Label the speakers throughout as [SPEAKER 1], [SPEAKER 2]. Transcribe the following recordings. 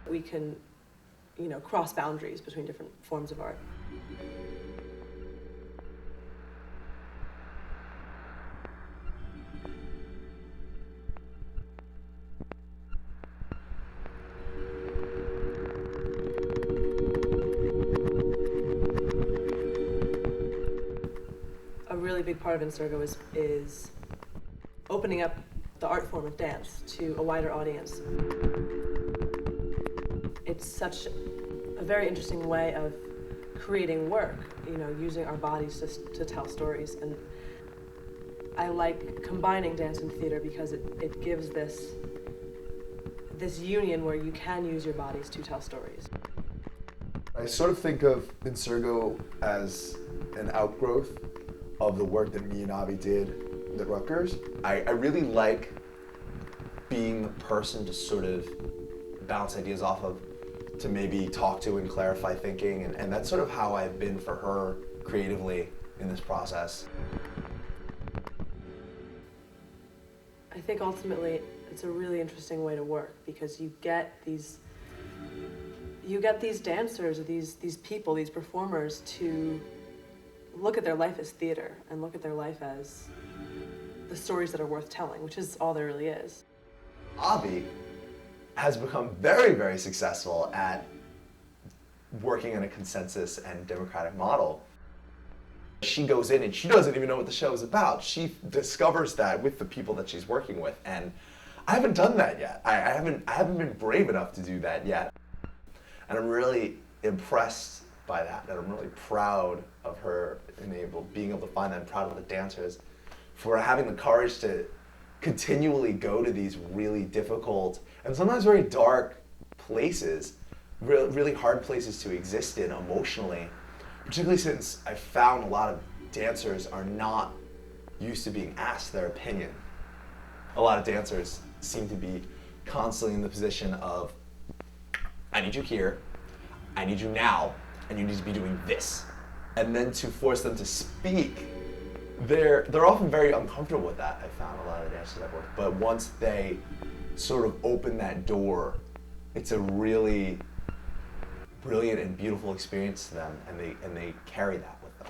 [SPEAKER 1] We can, cross boundaries between different forms of art. A really big part of Insurgo is opening up the art form of dance to a wider audience. It's such a very interesting way of creating work, using our bodies to tell stories. And I like combining dance and theater because it gives this union where you can use your bodies to tell stories.
[SPEAKER 2] I sort of think of Insurgo as an outgrowth of the work that me and Avi did at Rutgers. I really like being the person to sort of bounce ideas off of, to maybe talk to and clarify thinking, and that's sort of how I've been for her creatively in this process.
[SPEAKER 1] I think ultimately it's a really interesting way to work because you get these dancers, these people, these performers to look at their life as theater and look at their life as the stories that are worth telling, which is all there really is.
[SPEAKER 2] Avi has become very, very successful at working in a consensus and democratic model. She goes in and she doesn't even know what the show is about. She discovers that with the people that she's working with, and I haven't done that yet. I haven't been brave enough to do that yet. And I'm really impressed by that, and I'm really proud of her being able to find that. I'm proud of the dancers for having the courage to continually go to these really difficult and sometimes very dark places, really hard places to exist in emotionally, particularly since I found a lot of dancers are not used to being asked their opinion. A lot of dancers seem to be constantly in the position of, I need you here, I need you now, and you need to be doing this. And then to force them to speak, they're often very uncomfortable with that. I found a lot of the dancers I've worked, but once they sort of open that door, it's a really brilliant and beautiful experience to them, and they carry that with them.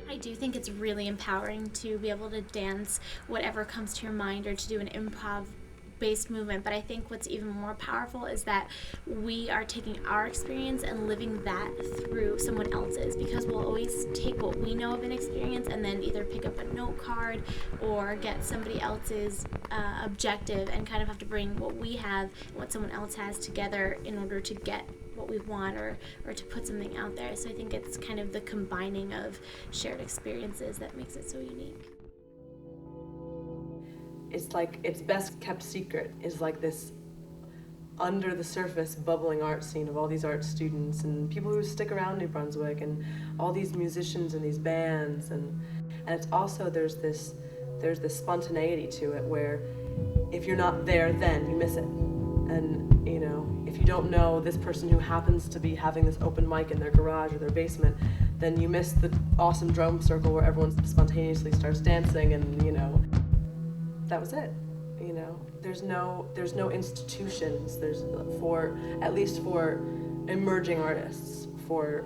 [SPEAKER 3] I do think it's really empowering to be able to dance whatever comes to your mind or to do an improv-based movement, but I think what's even more powerful is that we are taking our experience and living that through someone else's, because we'll always take what we know of an experience and then either pick up a note card or get somebody else's objective and kind of have to bring what we have and what someone else has together in order to get what we want or to put something out there. So I think it's kind of the combining of shared experiences that makes it so unique.
[SPEAKER 1] It's like its best kept secret is like this under the surface bubbling art scene of all these art students and people who stick around New Brunswick and all these musicians and these bands, and it's also there's this spontaneity to it where if you're not there then you miss it. And if you don't know this person who happens to be having this open mic in their garage or their basement, then you miss the awesome drum circle where everyone spontaneously starts dancing, and that was it. There's no institutions. There's at least for emerging artists, for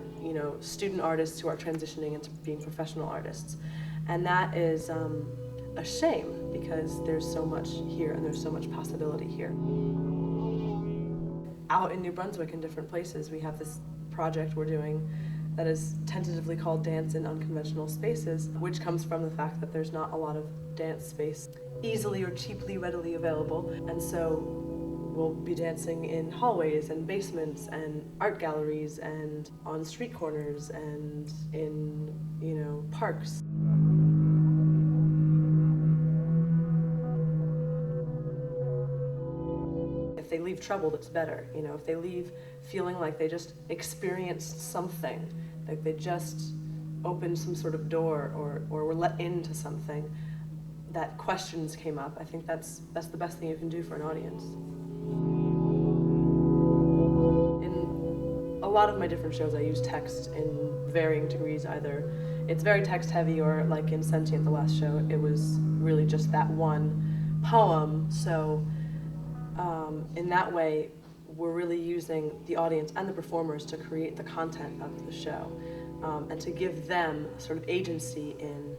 [SPEAKER 1] student artists who are transitioning into being professional artists, and that is a shame because there's so much here and there's so much possibility here. Out in New Brunswick in different places, we have this project we're doing that is tentatively called Dance in Unconventional Spaces, which comes from the fact that there's not a lot of dance space easily or cheaply readily available. And so we'll be dancing in hallways and basements and art galleries and on street corners and in, parks. If they leave troubled, it's better. If they leave feeling like they just experienced something, like they just opened some sort of door or were let into something, that questions came up. I think that's the best thing you can do for an audience. In a lot of my different shows, I use text in varying degrees. Either it's very text heavy, or like in Sentient, the last show, it was really just that one poem. So in that way, we're really using the audience and the performers to create the content of the show, and to give them sort of agency in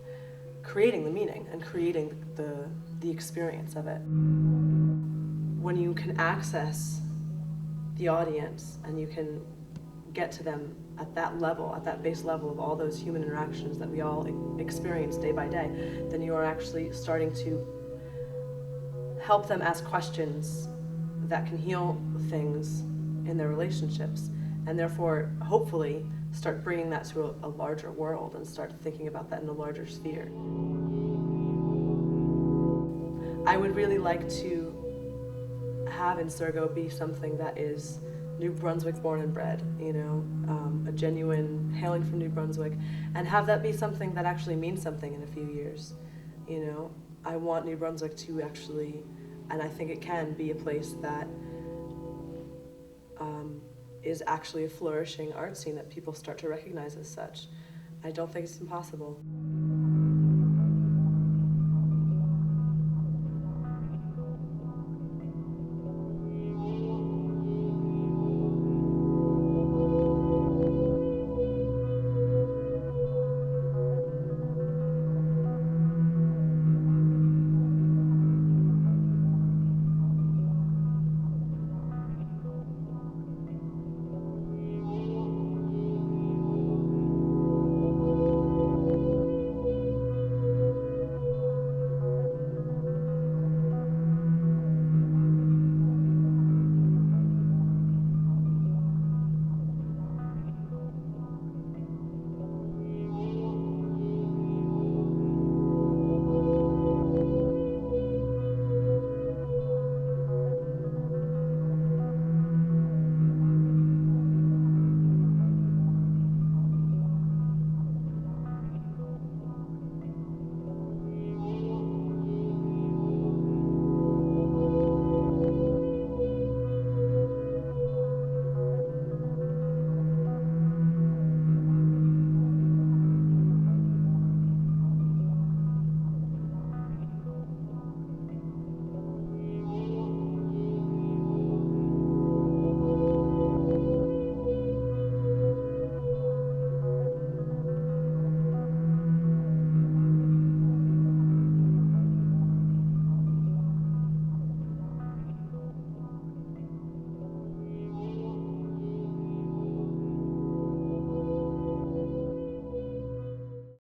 [SPEAKER 1] creating the meaning and creating the experience of it. When you can access the audience and you can get to them at that level, at that base level of all those human interactions that we all experience day by day, then you are actually starting to help them ask questions that can heal things in their relationships, and therefore, hopefully, start bringing that to a larger world and start thinking about that in a larger sphere. I would really like to have Insurgo be something that is New Brunswick born and bred, you know, a genuine hailing from New Brunswick, and have that be something that actually means something in a few years. You know, I want New Brunswick to actually, and I think it can be a place that is actually a flourishing art scene that people start to recognize as such. I don't think it's impossible.